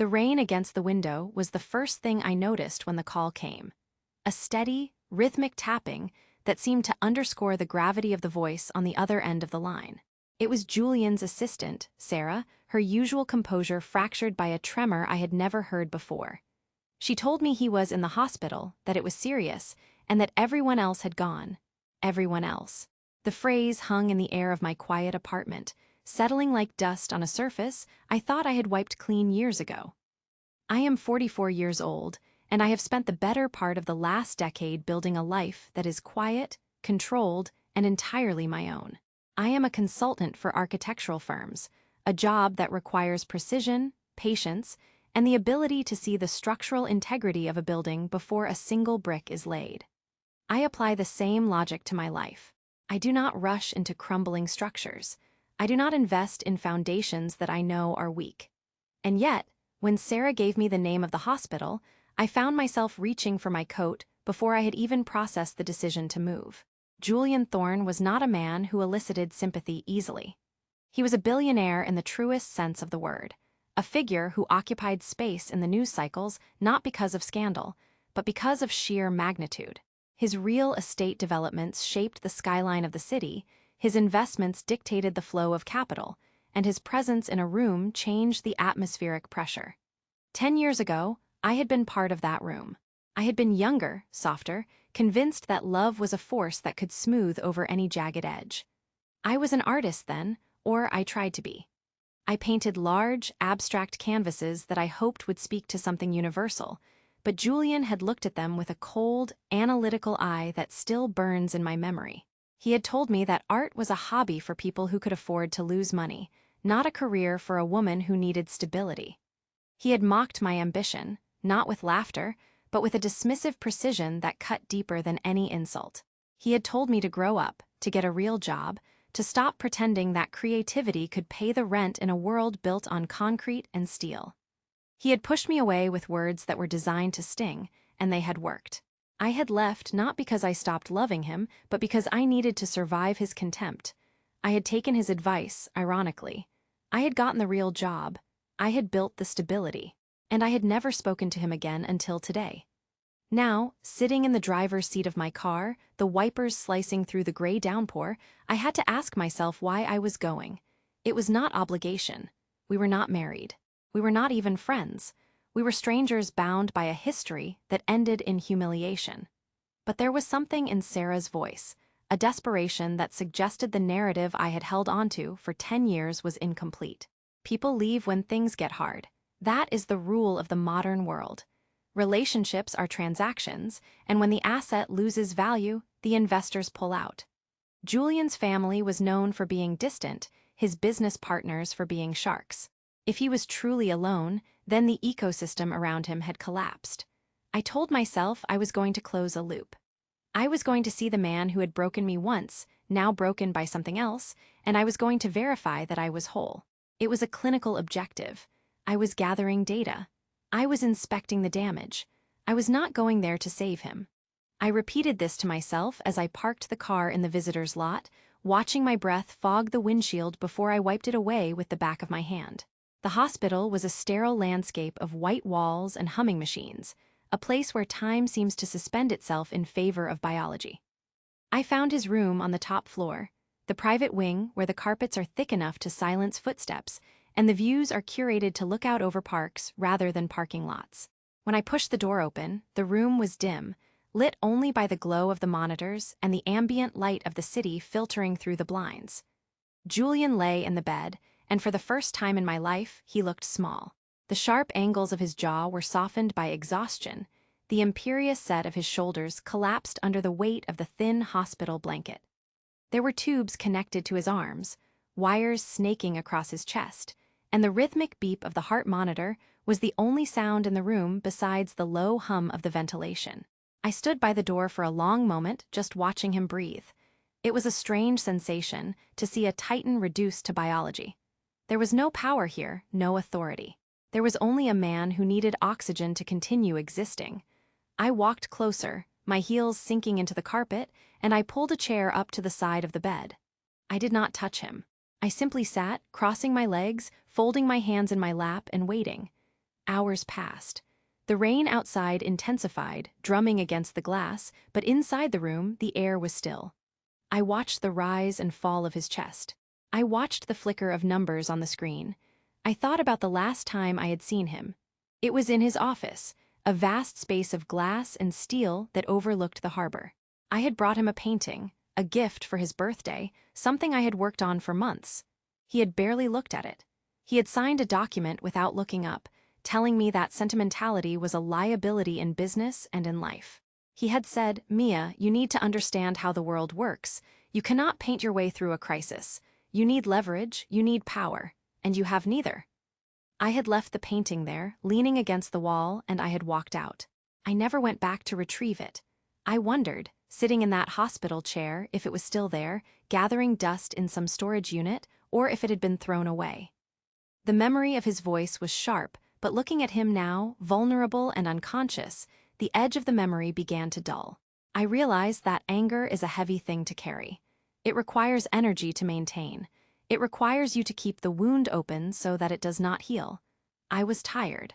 The rain against the window was the first thing I noticed when the call came. A steady, rhythmic tapping that seemed to underscore the gravity of the voice on the other end of the line. It was Julian's assistant, Sarah, her usual composure fractured by a tremor I had never heard before. She told me he was in the hospital, that it was serious, and that everyone else had gone. Everyone else. The phrase hung in the air of my quiet apartment, settling like dust on a surface I thought I had wiped clean years ago. I am 44 years old, and I have spent the better part of the last decade building a life that is quiet, controlled, and entirely my own. I am a consultant for architectural firms, a job that requires precision, patience, and the ability to see the structural integrity of a building before a single brick is laid. I apply the same logic to my life. I do not rush into crumbling structures. I do not invest in foundations that I know are weak. And yet, when Sarah gave me the name of the hospital, I found myself reaching for my coat before I had even processed the decision to move. Julian Thorne was not a man who elicited sympathy easily. He was a billionaire in the truest sense of the word, a figure who occupied space in the news cycles not because of scandal, but because of sheer magnitude. His real estate developments shaped the skyline of the city, his investments dictated the flow of capital, and his presence in a room changed the atmospheric pressure. 10 years ago, I had been part of that room. I had been younger, softer, convinced that love was a force that could smooth over any jagged edge. I was an artist then, or I tried to be. I painted large, abstract canvases that I hoped would speak to something universal, but Julian had looked at them with a cold, analytical eye that still burns in my memory. He had told me that art was a hobby for people who could afford to lose money, not a career for a woman who needed stability. He had mocked my ambition, not with laughter, but with a dismissive precision that cut deeper than any insult. He had told me to grow up, to get a real job, to stop pretending that creativity could pay the rent in a world built on concrete and steel. He had pushed me away with words that were designed to sting, and they had worked. I had left not because I stopped loving him, but because I needed to survive his contempt. I had taken his advice, ironically. I had gotten the real job. I had built the stability. And I had never spoken to him again until today. Now, sitting in the driver's seat of my car, the wipers slicing through the gray downpour, I had to ask myself why I was going. It was not obligation. We were not married. We were not even friends. We were strangers bound by a history that ended in humiliation. But there was something in Sarah's voice, a desperation that suggested the narrative I had held onto for 10 years was incomplete. People leave when things get hard. That is the rule of the modern world. Relationships are transactions, and when the asset loses value, the investors pull out. Julian's family was known for being distant, his business partners for being sharks. If he was truly alone, then the ecosystem around him had collapsed. I told myself I was going to close a loop. I was going to see the man who had broken me once, now broken by something else, and I was going to verify that I was whole. It was a clinical objective. I was gathering data. I was inspecting the damage. I was not going there to save him. I repeated this to myself as I parked the car in the visitor's lot, watching my breath fog the windshield before I wiped it away with the back of my hand. The hospital was a sterile landscape of white walls and humming machines, a place where time seems to suspend itself in favor of biology. I found his room on the top floor, the private wing where the carpets are thick enough to silence footsteps, and the views are curated to look out over parks rather than parking lots. When I pushed the door open, the room was dim, lit only by the glow of the monitors and the ambient light of the city filtering through the blinds. Julian lay in the bed, and for the first time in my life, he looked small. The sharp angles of his jaw were softened by exhaustion. The imperious set of his shoulders collapsed under the weight of the thin hospital blanket. There were tubes connected to his arms, wires snaking across his chest, and the rhythmic beep of the heart monitor was the only sound in the room besides the low hum of the ventilation. I stood by the door for a long moment, just watching him breathe. It was a strange sensation to see a titan reduced to biology. There was no power here, no authority. There was only a man who needed oxygen to continue existing. I walked closer, my heels sinking into the carpet, and I pulled a chair up to the side of the bed. I did not touch him. I simply sat, crossing my legs, folding my hands in my lap, and waiting. Hours passed. The rain outside intensified, drumming against the glass, but inside the room, the air was still. I watched the rise and fall of his chest. I watched the flicker of numbers on the screen. I thought about the last time I had seen him. It was in his office, a vast space of glass and steel that overlooked the harbor. I had brought him a painting, a gift for his birthday, something I had worked on for months. He had barely looked at it. He had signed a document without looking up, telling me that sentimentality was a liability in business and in life. He had said, "Mia, you need to understand how the world works. You cannot paint your way through a crisis. You need leverage, you need power, and you have neither." I had left the painting there, leaning against the wall, and I had walked out. I never went back to retrieve it. I wondered, sitting in that hospital chair, if it was still there, gathering dust in some storage unit, or if it had been thrown away. The memory of his voice was sharp, but looking at him now, vulnerable and unconscious, the edge of the memory began to dull. I realized that anger is a heavy thing to carry. It requires energy to maintain. It requires you to keep the wound open so that it does not heal. I was tired.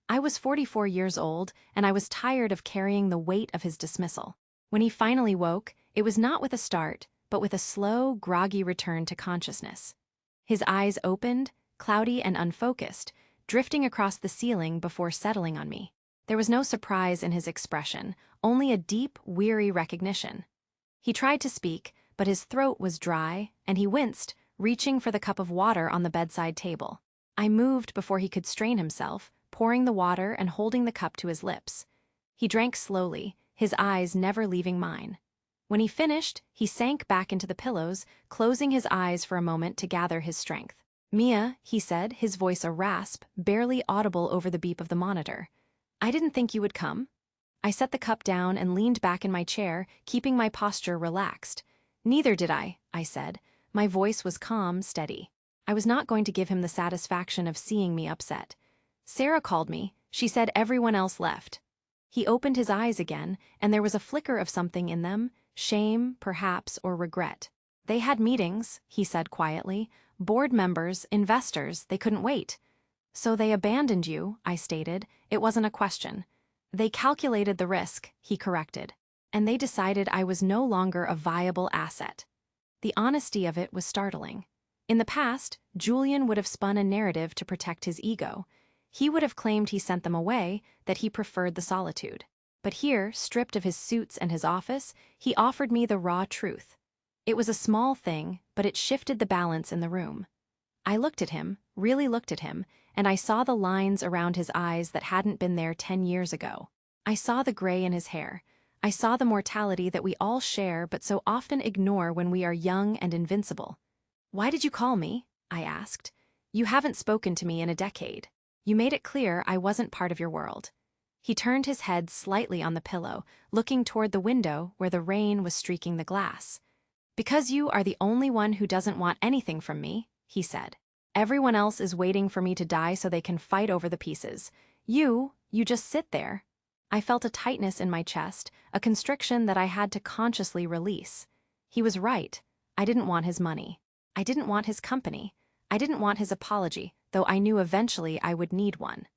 I was 44 years old, and I was tired of carrying the weight of his dismissal. When he finally woke, it was not with a start, but with a slow, groggy return to consciousness. His eyes opened, cloudy and unfocused, drifting across the ceiling before settling on me. There was no surprise in his expression, only a deep, weary recognition. He tried to speak, but his throat was dry, and he winced, reaching for the cup of water on the bedside table. I moved before he could strain himself, pouring the water and holding the cup to his lips. He drank slowly, his eyes never leaving mine. When he finished, he sank back into the pillows, closing his eyes for a moment to gather his strength. "Mia," he said, his voice a rasp, barely audible over the beep of the monitor. "I didn't think you would come." I set the cup down and leaned back in my chair, keeping my posture relaxed. "Neither did I said. My voice was calm, steady. I was not going to give him the satisfaction of seeing me upset. "Sarah called me. She said everyone else left." He opened his eyes again, and there was a flicker of something in them, shame, perhaps, or regret. "They had meetings," he said quietly. "Board members, investors, they couldn't wait." "So they abandoned you," I stated. It wasn't a question. "They calculated the risk," he corrected. "And they decided I was no longer a viable asset." The honesty of it was startling. In the past, Julian would have spun a narrative to protect his ego. He would have claimed he sent them away, that he preferred the solitude. But here, stripped of his suits and his office, he offered me the raw truth. It was a small thing, but it shifted the balance in the room. I looked at him, really looked at him, and I saw the lines around his eyes that hadn't been there 10 years ago. I saw the gray in his hair. I saw the mortality that we all share but so often ignore when we are young and invincible. "Why did you call me?" I asked. "You haven't spoken to me in a decade. You made it clear I wasn't part of your world." He turned his head slightly on the pillow, looking toward the window where the rain was streaking the glass. "Because you are the only one who doesn't want anything from me," he said. "Everyone else is waiting for me to die so they can fight over the pieces. You just sit there." I felt a tightness in my chest, a constriction that I had to consciously release. He was right. I didn't want his money. I didn't want his company. I didn't want his apology, though I knew eventually I would need one.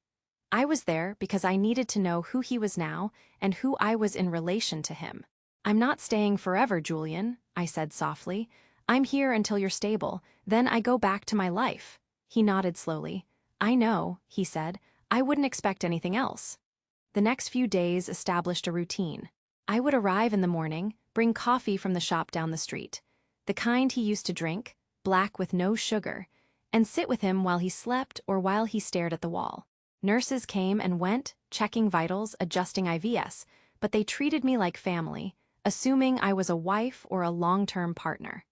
I was there because I needed to know who he was now and who I was in relation to him. "I'm not staying forever, Julian," I said softly. "I'm here until you're stable, then I go back to my life." He nodded slowly. "I know," he said. "I wouldn't expect anything else." The next few days established a routine. I would arrive in the morning, bring coffee from the shop down the street, the kind he used to drink, black with no sugar, and sit with him while he slept or while he stared at the wall. Nurses came and went, checking vitals, adjusting IVs, but they treated me like family, assuming I was a wife or a long-term partner.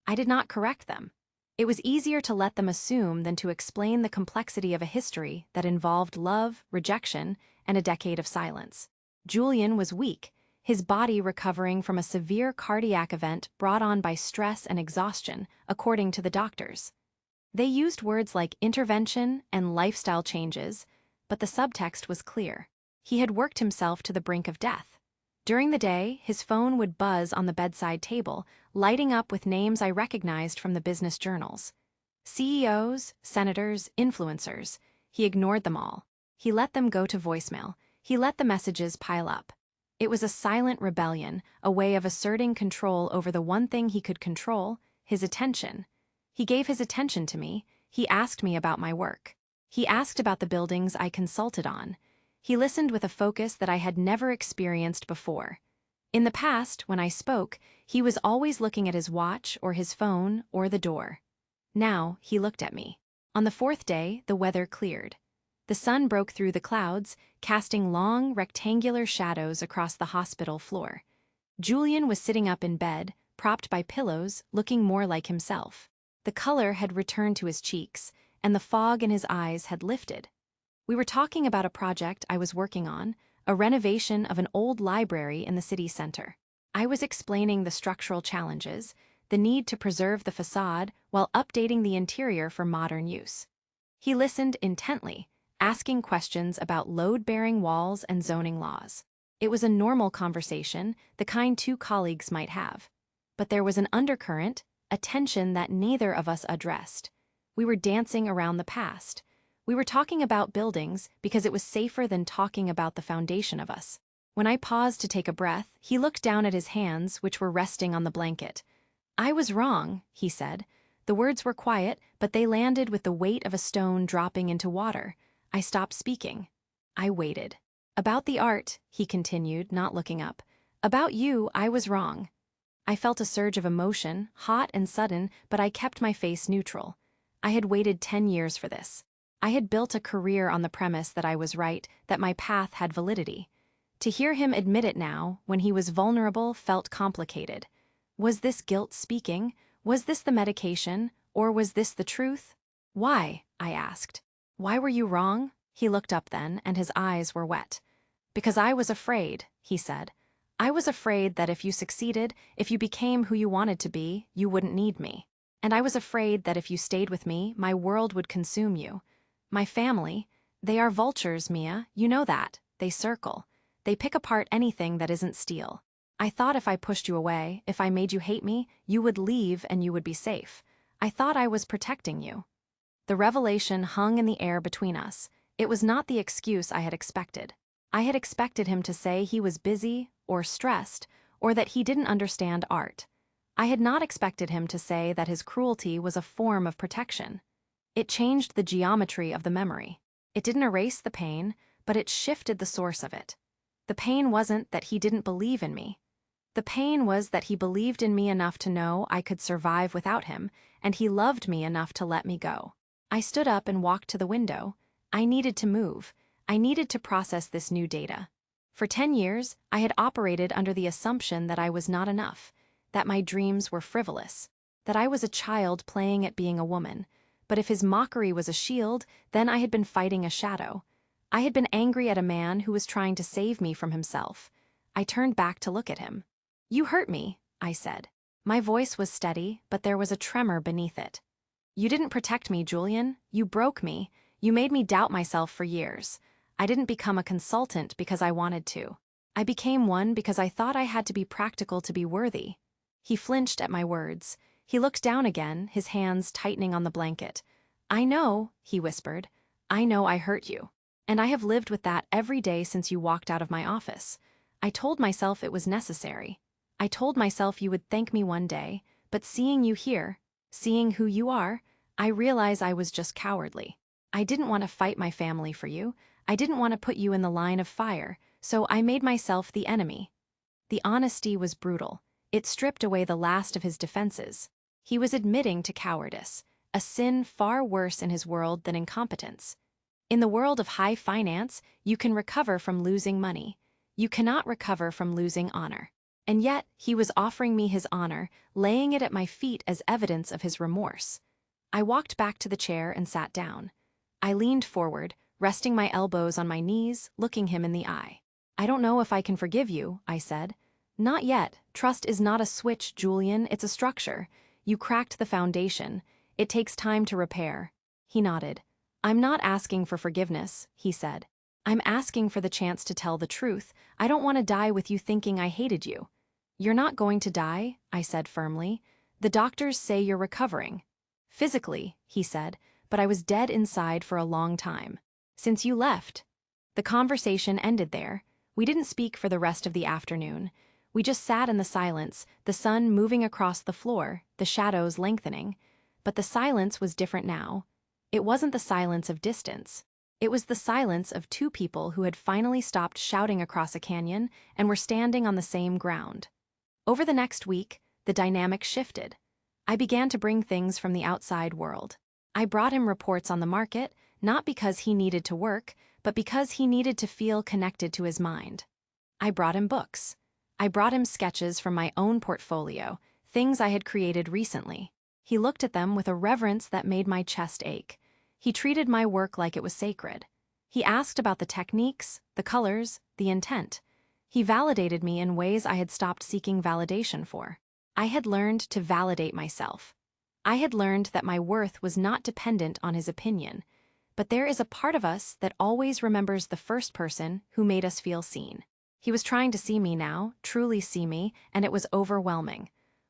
I did not correct them. It was easier to let them assume than to explain the complexity of a history that involved love, rejection, and a decade of silence. Julian was weak, his body recovering from a severe cardiac event brought on by stress and exhaustion, according to the doctors. They used words like intervention and lifestyle changes, but the subtext was clear. He had worked himself to the brink of death. During the day, his phone would buzz on the bedside table, lighting up with names I recognized from the business journals. CEOs, senators, influencers. He ignored them all. He let them go to voicemail. He let the messages pile up. It was a silent rebellion, a way of asserting control over the one thing he could control, his attention. He gave his attention to me. He asked me about my work. He asked about the buildings I consulted on. He listened with a focus that I had never experienced before. In the past, when I spoke, he was always looking at his watch or his phone or the door. Now, he looked at me. On the fourth day, the weather cleared. The sun broke through the clouds, casting long, rectangular shadows across the hospital floor. Julian was sitting up in bed, propped by pillows, looking more like himself. The color had returned to his cheeks, and the fog in his eyes had lifted. We were talking about a project I was working on, a renovation of an old library in the city center. I was explaining the structural challenges, the need to preserve the facade while updating the interior for modern use. He listened intently, asking questions about load-bearing walls and zoning laws. It was a normal conversation, the kind two colleagues might have. But there was an undercurrent, a tension that neither of us addressed. We were dancing around the past. We were talking about buildings because it was safer than talking about the foundation of us. When I paused to take a breath, he looked down at his hands, which were resting on the blanket. "I was wrong," he said. The words were quiet, but they landed with the weight of a stone dropping into water. I stopped speaking. I waited. "About the art," he continued, not looking up. "About you, I was wrong." I felt a surge of emotion, hot and sudden, but I kept my face neutral. I had waited 10 years for this. I had built a career on the premise that I was right, that my path had validity. To hear him admit it now, when he was vulnerable, felt complicated. Was this guilt speaking? Was this the medication? Or was this the truth? "Why?" I asked. "Why were you wrong?" He looked up then, and his eyes were wet. "Because I was afraid," he said. "I was afraid that if you succeeded, if you became who you wanted to be, you wouldn't need me. And I was afraid that if you stayed with me, my world would consume you. My family, they are vultures, Mia, you know that. They circle. They pick apart anything that isn't steel. I thought if I pushed you away, if I made you hate me, you would leave and you would be safe. I thought I was protecting you." The revelation hung in the air between us. It was not the excuse I had expected. I had expected him to say he was busy, or stressed, or that he didn't understand art. I had not expected him to say that his cruelty was a form of protection. It changed the geometry of the memory. It didn't erase the pain, but it shifted the source of it. The pain wasn't that he didn't believe in me. The pain was that he believed in me enough to know I could survive without him, and he loved me enough to let me go. I stood up and walked to the window. I needed to move. I needed to process this new data. For 10 years, I had operated under the assumption that I was not enough, that my dreams were frivolous, that I was a child playing at being a woman. But if his mockery was a shield, then I had been fighting a shadow. I had been angry at a man who was trying to save me from himself. I turned back to look at him. "You hurt me," I said. My voice was steady, but there was a tremor beneath it. "You didn't protect me, Julian. You broke me. You made me doubt myself for years. I didn't become a consultant because I wanted to. I became one because I thought I had to be practical to be worthy." He flinched at my words. He looked down again, his hands tightening on the blanket. "I know," he whispered. "I know I hurt you. And I have lived with that every day since you walked out of my office. I told myself it was necessary. I told myself you would thank me one day, but seeing you here, seeing who you are, I realize I was just cowardly. I didn't want to fight my family for you. I didn't want to put you in the line of fire, so I made myself the enemy." The honesty was brutal. It stripped away the last of his defenses. He was admitting to cowardice, a sin far worse in his world than incompetence. In the world of high finance, you can recover from losing money. You cannot recover from losing honor. And yet, he was offering me his honor, laying it at my feet as evidence of his remorse. I walked back to the chair and sat down. I leaned forward, resting my elbows on my knees, looking him in the eye. "I don't know if I can forgive you," I said. "Not yet. Trust is not a switch, Julian, it's a structure. You cracked the foundation. It takes time to repair." He nodded. "I'm not asking for forgiveness," he said. "I'm asking for the chance to tell the truth. I don't want to die with you thinking I hated you." "You're not going to die," I said firmly. "The doctors say you're recovering." "Physically," he said, "but I was dead inside for a long time. Since you left, The conversation ended there. We didn't speak for the rest of the afternoon. We just sat in the silence, the sun moving across the floor, the shadows lengthening. But the silence was different now. It wasn't the silence of distance. It was the silence of two people who had finally stopped shouting across a canyon and were standing on the same ground. Over the next week, the dynamic shifted. I began to bring things from the outside world. I brought him reports on the market, not because he needed to work, but because he needed to feel connected to his mind. I brought him books. I brought him sketches from my own portfolio, things I had created recently. He looked at them with a reverence that made my chest ache. He treated my work like it was sacred. He asked about the techniques, the colors, the intent. He validated me in ways I had stopped seeking validation for. I had learned to validate myself. I had learned that my worth was not dependent on his opinion. But there is a part of us that always remembers the first person who made us feel seen. He was trying to see me now, truly see me, and it was overwhelming.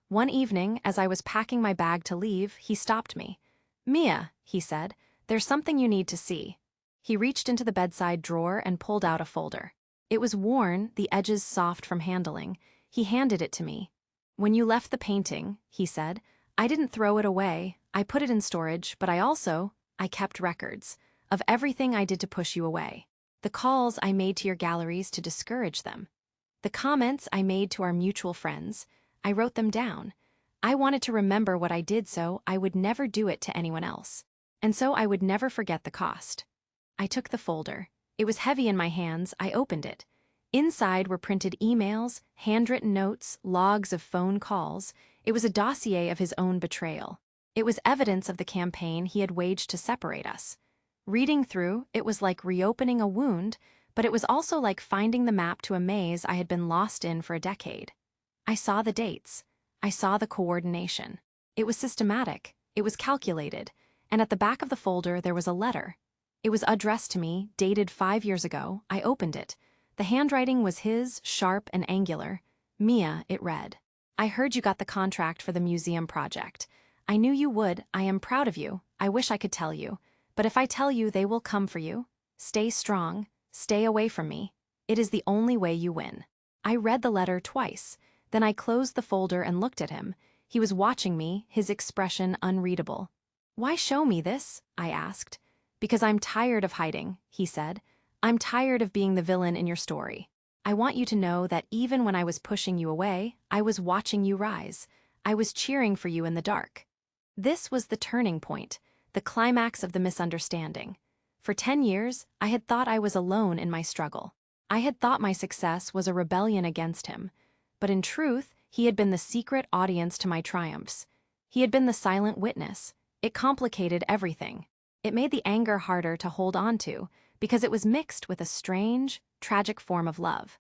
One evening, as I was packing my bag to leave, he stopped me. "Mia," he said, "there's something you need to see." He reached into the bedside drawer and pulled out a folder. It was worn, the edges soft from handling. He handed it to me. "When you left the painting," he said, "I didn't throw it away. I put it in storage, but I kept records of everything I did to push you away. The calls I made to your galleries to discourage them. The comments I made to our mutual friends, I wrote them down. I wanted to remember what I did so I would never do it to anyone else. And so I would never forget the cost." I took the folder. It was heavy in my hands. I opened it. Inside were printed emails, handwritten notes, logs of phone calls. It was a dossier of his own betrayal. It was evidence of the campaign he had waged to separate us. Reading through, it was like reopening a wound, but it was also like finding the map to a maze I had been lost in for a decade. I saw the dates. I saw the coordination. It was systematic. It was calculated. And at the back of the folder there was a letter. It was addressed to me, dated 5 years ago. I opened it. The handwriting was his, sharp and angular. "Mia," it read. "I heard you got the contract for the museum project. I knew you would. I am proud of you. I wish I could tell you. But if I tell you, they will come for you. Stay strong. Stay away from me. It is the only way you win." I read the letter twice. Then I closed the folder and looked at him. He was watching me, his expression unreadable. "Why show me this?" I asked. "Because I'm tired of hiding," he said. "I'm tired of being the villain in your story. I want you to know that even when I was pushing you away, I was watching you rise. I was cheering for you in the dark." This was the turning point, the climax of the misunderstanding. For 10 years, I had thought I was alone in my struggle. I had thought my success was a rebellion against him. But in truth, he had been the secret audience to my triumphs. He had been the silent witness. It complicated everything. It made the anger harder to hold on to, because it was mixed with a strange, tragic form of love.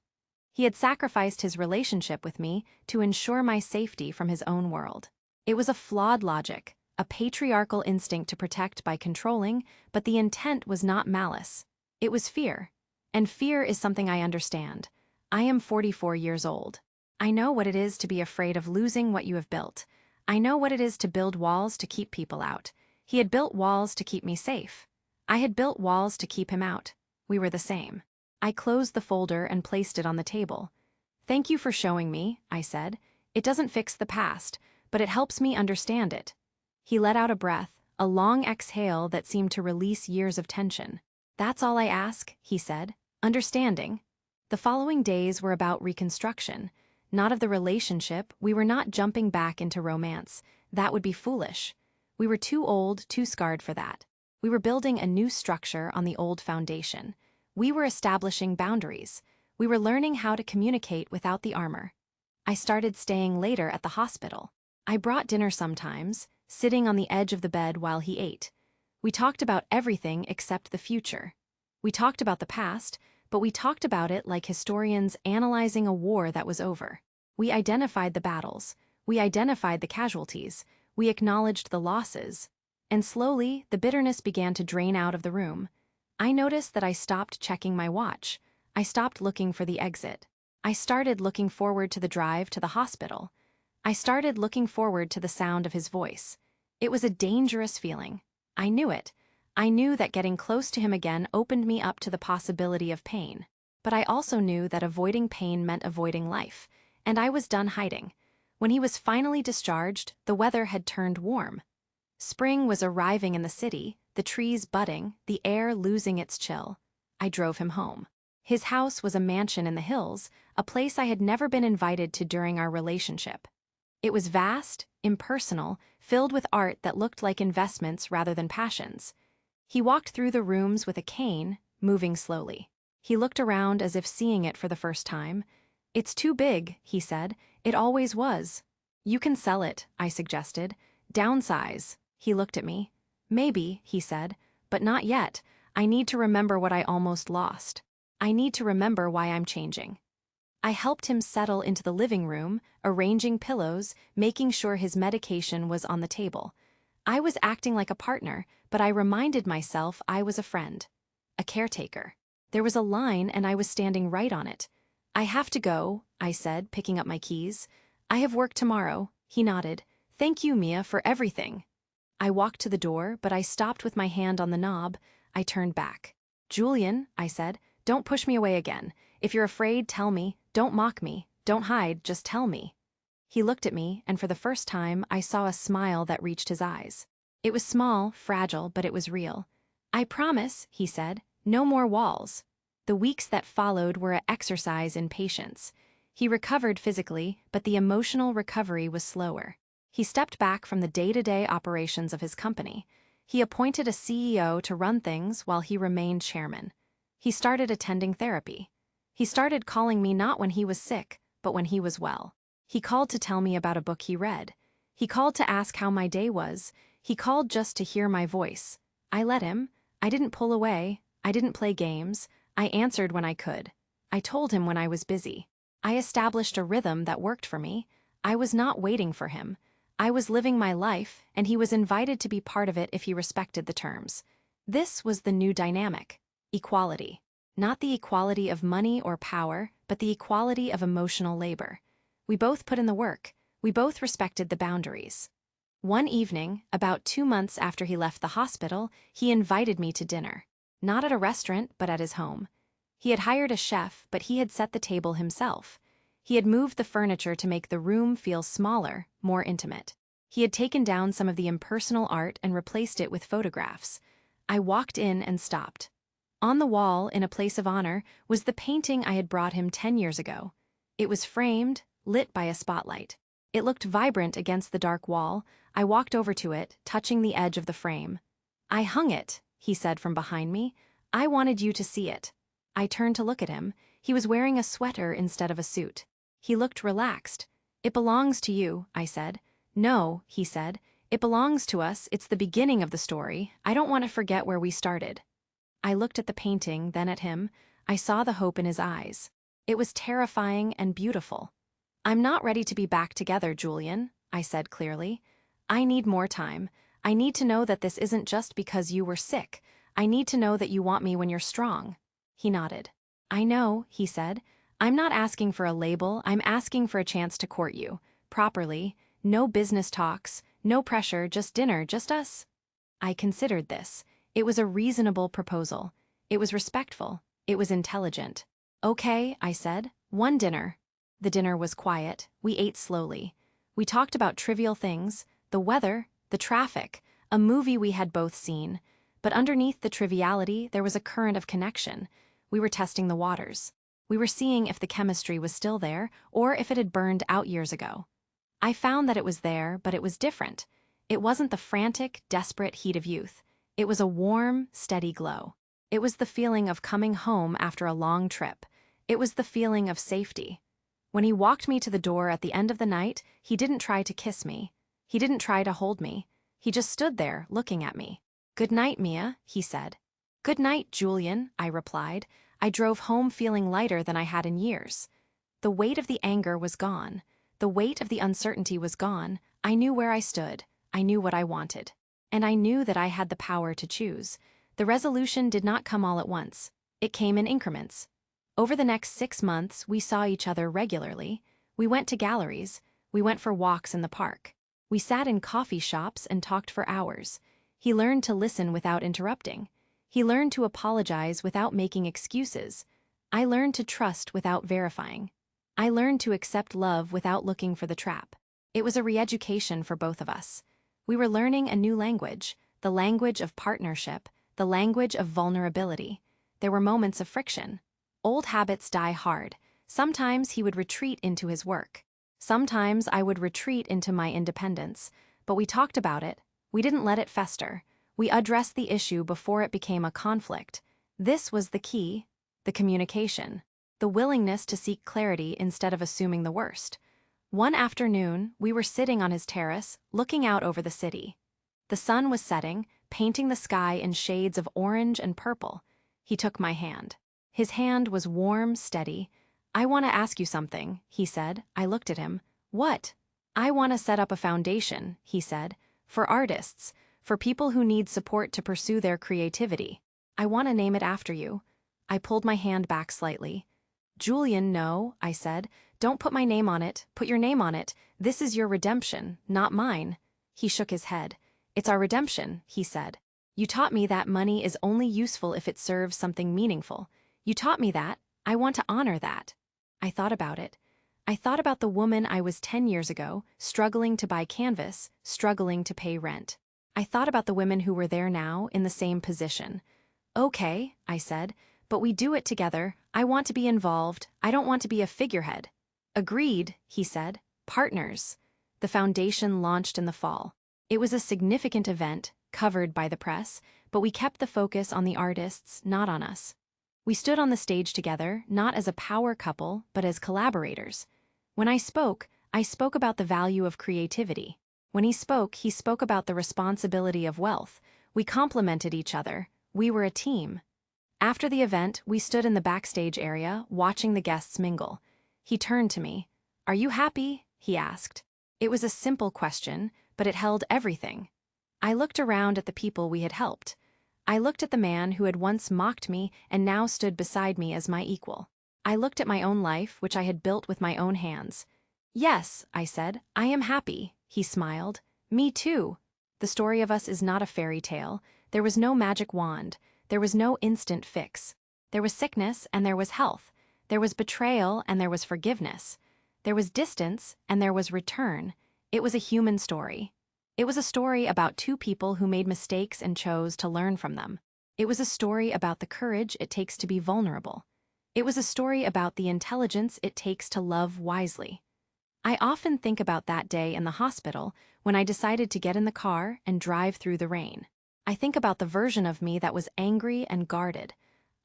He had sacrificed his relationship with me to ensure my safety from his own world. It was a flawed logic, a patriarchal instinct to protect by controlling, but the intent was not malice. It was fear. And fear is something I understand. I am 44 years old. I know what it is to be afraid of losing what you have built. I know what it is to build walls to keep people out. He had built walls to keep me safe. I had built walls to keep him out. We were the same. I closed the folder and placed it on the table. "Thank you for showing me," I said. "It doesn't fix the past, but it helps me understand it." He let out a breath, a long exhale that seemed to release years of tension. "That's all I ask," he said. "Understanding." The following days were about reconstruction. Not of the relationship. We were not jumping back into romance. That would be foolish. We were too old, too scarred for that. We were building a new structure on the old foundation. We were establishing boundaries. We were learning how to communicate without the armor. I started staying later at the hospital. I brought dinner sometimes, sitting on the edge of the bed while he ate. We talked about everything except the future. We talked about the past, but we talked about it like historians analyzing a war that was over. We identified the battles. We identified the casualties. We acknowledged the losses. And slowly, the bitterness began to drain out of the room. I noticed that I stopped checking my watch. I stopped looking for the exit. I started looking forward to the drive to the hospital. I started looking forward to the sound of his voice. It was a dangerous feeling. I knew it. I knew that getting close to him again opened me up to the possibility of pain. But I also knew that avoiding pain meant avoiding life, and I was done hiding. When he was finally discharged, the weather had turned warm. Spring was arriving in the city, the trees budding, the air losing its chill. I drove him home. His house was a mansion in the hills, a place I had never been invited to during our relationship. It was vast, impersonal, filled with art that looked like investments rather than passions. He walked through the rooms with a cane, moving slowly. He looked around as if seeing it for the first time. "It's too big," he said. "It always was." "You can sell it," I suggested. "Downsize." He looked at me. "Maybe," he said, "but not yet. I need to remember what I almost lost. I need to remember why I'm changing." I helped him settle into the living room, arranging pillows, making sure his medication was on the table. I was acting like a partner, but I reminded myself I was a friend. A caretaker. There was a line and I was standing right on it. "I have to go," I said, picking up my keys. "I have work tomorrow." He nodded. "Thank you, Mia, for everything." I walked to the door, but I stopped with my hand on the knob. I turned back. "Julian," I said, "don't push me away again. If you're afraid, tell me. Don't mock me. Don't hide, just tell me." He looked at me, and for the first time, I saw a smile that reached his eyes. It was small, fragile, but it was real. "I promise," he said, "no more walls." The weeks that followed were an exercise in patience. He recovered physically, but the emotional recovery was slower. He stepped back from the day-to-day operations of his company. He appointed a CEO to run things while he remained chairman. He started attending therapy. He started calling me not when he was sick, but when he was well. He called to tell me about a book he read. He called to ask how my day was. He called just to hear my voice. I let him. I didn't pull away. I didn't play games. I answered when I could. I told him when I was busy. I established a rhythm that worked for me. I was not waiting for him. I was living my life, and he was invited to be part of it if he respected the terms. This was the new dynamic. Equality. Not the equality of money or power, but the equality of emotional labor. We both put in the work. We both respected the boundaries. One evening, about 2 months after he left the hospital, he invited me to dinner. Not at a restaurant, but at his home. He had hired a chef, but he had set the table himself. He had moved the furniture to make the room feel smaller, more intimate. He had taken down some of the impersonal art and replaced it with photographs. I walked in and stopped. On the wall, in a place of honor, was the painting I had brought him 10 years ago. It was framed, lit by a spotlight. It looked vibrant against the dark wall. I walked over to it, touching the edge of the frame. "I hung it," he said from behind me. "I wanted you to see it." I turned to look at him. He was wearing a sweater instead of a suit. He looked relaxed. "It belongs to you," I said. "No," he said. "It belongs to us. It's the beginning of the story. I don't want to forget where we started." I looked at the painting, then at him. I saw the hope in his eyes. It was terrifying and beautiful. "I'm not ready to be back together, Julian," I said clearly. "I need more time. I need to know that this isn't just because you were sick. I need to know that you want me when you're strong." He nodded. "I know," he said. "I'm not asking for a label. I'm asking for a chance to court you. Properly. No business talks. No pressure. Just dinner. Just us." I considered this. It was a reasonable proposal. It was respectful. It was intelligent. "Okay," I said. "One dinner." The dinner was quiet. We ate slowly. We talked about trivial things, the weather, the traffic, a movie we had both seen. But underneath the triviality, there was a current of connection. We were testing the waters. We were seeing if the chemistry was still there, or if it had burned out years ago. I found that it was there, but it was different. It wasn't the frantic, desperate heat of youth. It was a warm, steady glow. It was the feeling of coming home after a long trip. It was the feeling of safety. When he walked me to the door at the end of the night, he didn't try to kiss me. He didn't try to hold me. He just stood there, looking at me. "Good night, Mia," he said. "Good night, Julian," I replied. I drove home feeling lighter than I had in years. The weight of the anger was gone. The weight of the uncertainty was gone. I knew where I stood. I knew what I wanted. And I knew that I had the power to choose. The resolution did not come all at once. It came in increments. Over the next 6 months, we saw each other regularly. We went to galleries. We went for walks in the park. We sat in coffee shops and talked for hours. He learned to listen without interrupting. He learned to apologize without making excuses. I learned to trust without verifying. I learned to accept love without looking for the trap. It was a re-education for both of us. We were learning a new language, the language of partnership, the language of vulnerability. There were moments of friction. Old habits die hard. Sometimes he would retreat into his work. Sometimes I would retreat into my independence. But we talked about it. We didn't let it fester. We addressed the issue before it became a conflict. This was the key, the communication, the willingness to seek clarity instead of assuming the worst. One afternoon, we were sitting on his terrace, looking out over the city. The sun was setting, painting the sky in shades of orange and purple. He took my hand. His hand was warm, steady. "I want to ask you something," he said. I looked at him. "What?" "I want to set up a foundation," he said, "for artists, for people who need support to pursue their creativity. I want to name it after you." I pulled my hand back slightly. "Julian, no," I said. "Don't put my name on it. Put your name on it. This is your redemption, not mine." He shook his head. "It's our redemption," he said. "You taught me that money is only useful if it serves something meaningful. You taught me that. I want to honor that." I thought about it. I thought about the woman I was 10 years ago, struggling to buy canvas, struggling to pay rent. I thought about the women who were there now, in the same position. "Okay," I said, "but we do it together. I want to be involved. I don't want to be a figurehead." "Agreed," he said. "Partners." The foundation launched in the fall. It was a significant event, covered by the press, but we kept the focus on the artists, not on us. We stood on the stage together, not as a power couple, but as collaborators. When I spoke about the value of creativity. When he spoke about the responsibility of wealth. We complemented each other. We were a team. After the event, we stood in the backstage area, watching the guests mingle. He turned to me. "Are you happy?" he asked. It was a simple question, but it held everything. I looked around at the people we had helped. I looked at the man who had once mocked me and now stood beside me as my equal. I looked at my own life, which I had built with my own hands. "Yes," I said, "I am happy." He smiled. "Me too." The story of us is not a fairy tale. There was no magic wand. There was no instant fix. There was sickness and there was health. There was betrayal and there was forgiveness. There was distance and there was return. It was a human story. It was a story about two people who made mistakes and chose to learn from them. It was a story about the courage it takes to be vulnerable. It was a story about the intelligence it takes to love wisely. I often think about that day in the hospital when I decided to get in the car and drive through the rain. I think about the version of me that was angry and guarded.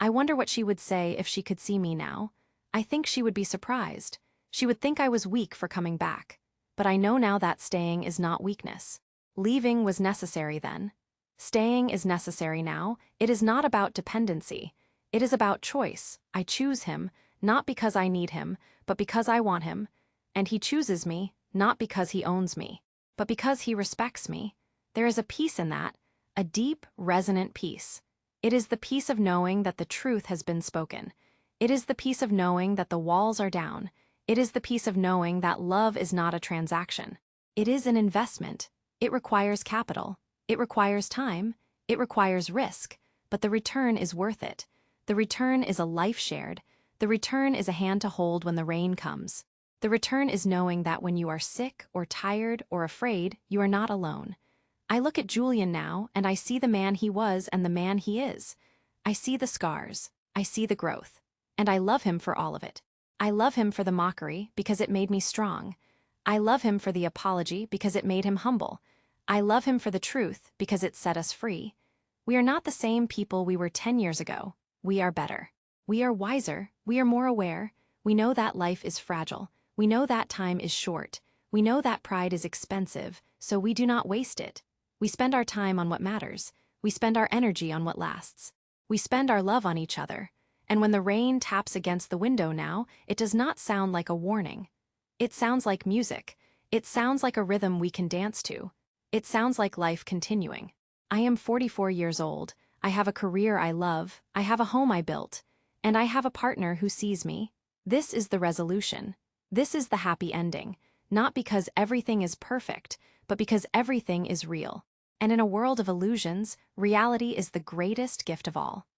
I wonder what she would say if she could see me now. I think she would be surprised. She would think I was weak for coming back. But I know now that staying is not weakness. Leaving was necessary then. Staying is necessary now. It is not about dependency. It is about choice. I choose him, not because I need him, but because I want him. And he chooses me, not because he owns me, but because he respects me. There is a peace in that, a deep, resonant peace. It is the peace of knowing that the truth has been spoken. It is the peace of knowing that the walls are down. It is the peace of knowing that love is not a transaction. It is an investment. It requires capital. It requires time. It requires risk. But the return is worth it. The return is a life shared. The return is a hand to hold when the rain comes. The return is knowing that when you are sick or tired or afraid, you are not alone. I look at Julian now and I see the man he was and the man he is. I see the scars. I see the growth. And I love him for all of it. I love him for the mockery because it made me strong. I love him for the apology because it made him humble. I love him for the truth because it set us free. We are not the same people we were 10 years ago. We are better. We are wiser. We are more aware. We know that life is fragile. We know that time is short. We know that pride is expensive, so we do not waste it. We spend our time on what matters. We spend our energy on what lasts. We spend our love on each other. And when the rain taps against the window now, it does not sound like a warning. It sounds like music. It sounds like a rhythm we can dance to. It sounds like life continuing. I am 44 years old. I have a career I love. I have a home I built. And I have a partner who sees me. This is the resolution. This is the happy ending. Not because everything is perfect, but because everything is real. And in a world of illusions, reality is the greatest gift of all.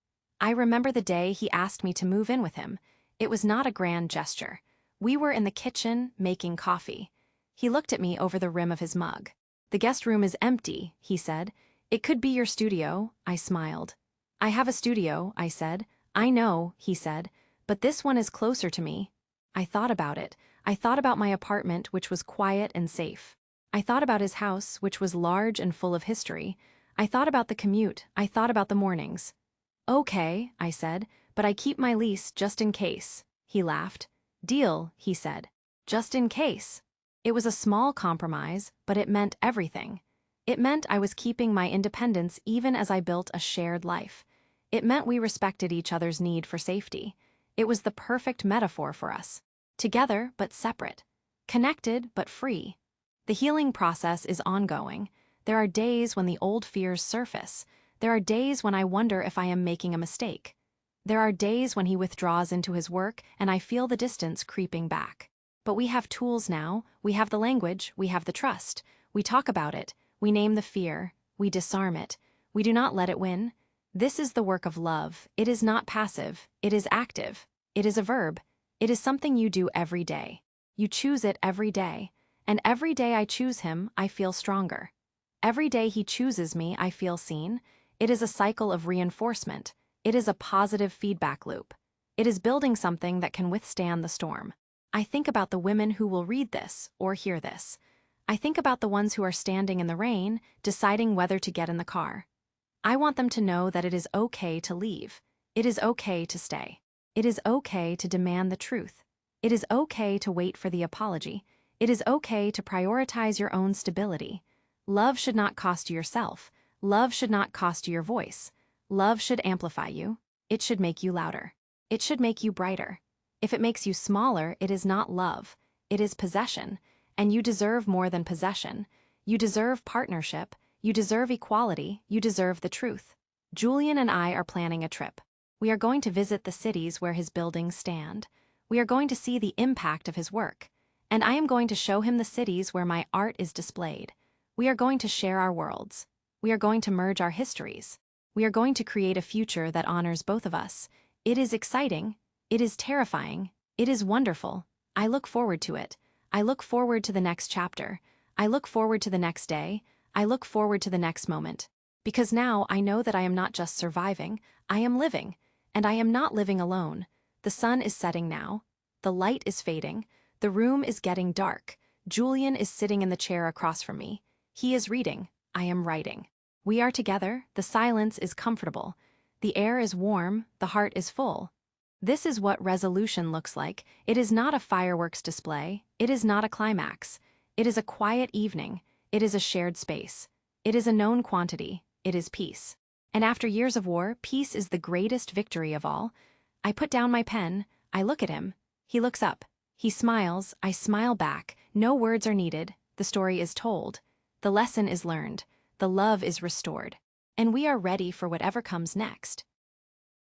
I remember the day he asked me to move in with him. It was not a grand gesture. We were in the kitchen, making coffee. He looked at me over the rim of his mug. "The guest room is empty," he said. "It could be your studio," I smiled. "I have a studio," I said. "I know," he said, "but this one is closer to me." I thought about it. I thought about my apartment, which was quiet and safe. I thought about his house, which was large and full of history. I thought about the commute. I thought about the mornings. "Okay," I said, "but I keep my lease just in case." He laughed. "Deal," he said. "Just in case." It was a small compromise, but it meant everything. It meant I was keeping my independence even as I built a shared life. It meant we respected each other's need for safety. It was the perfect metaphor for us. Together, but separate. Connected, but free. The healing process is ongoing. There are days when the old fears surface. There are days when I wonder if I am making a mistake. There are days when he withdraws into his work and I feel the distance creeping back. But we have tools now, we have the language, we have the trust. We talk about it, we name the fear, we disarm it. We do not let it win. This is the work of love. It is not passive, it is active. It is a verb. It is something you do every day. You choose it every day. And every day I choose him, I feel stronger. Every day he chooses me, I feel seen. It is a cycle of reinforcement. It is a positive feedback loop. It is building something that can withstand the storm. I think about the women who will read this or hear this. I think about the ones who are standing in the rain, deciding whether to get in the car. I want them to know that it is okay to leave. It is okay to stay. It is okay to demand the truth. It is okay to wait for the apology. It is okay to prioritize your own stability. Love should not cost you yourself. Love should not cost you your voice. Love should amplify you. It should make you louder. It should make you brighter. If it makes you smaller, it is not love. It is possession. And you deserve more than possession. You deserve partnership. You deserve equality. You deserve the truth. Julian and I are planning a trip. We are going to visit the cities where his buildings stand. We are going to see the impact of his work. And I am going to show him the cities where my art is displayed. We are going to share our worlds. We are going to merge our histories. We are going to create a future that honors both of us. It is exciting. It is terrifying. It is wonderful. I look forward to it. I look forward to the next chapter. I look forward to the next day. I look forward to the next moment. Because now I know that I am not just surviving, I am living. And I am not living alone. The sun is setting now. The light is fading. The room is getting dark. Julian is sitting in the chair across from me. He is reading. I am writing. We are together. The silence is comfortable. The air is warm. The heart is full. This is what resolution looks like. It is not a fireworks display. It is not a climax. It is a quiet evening. It is a shared space. It is a known quantity. It is peace. And after years of war, peace is the greatest victory of all. I put down my pen. I look at him. He looks up. He smiles. I smile back. No words are needed. The story is told. The lesson is learned. The love is restored. And we are ready for whatever comes next.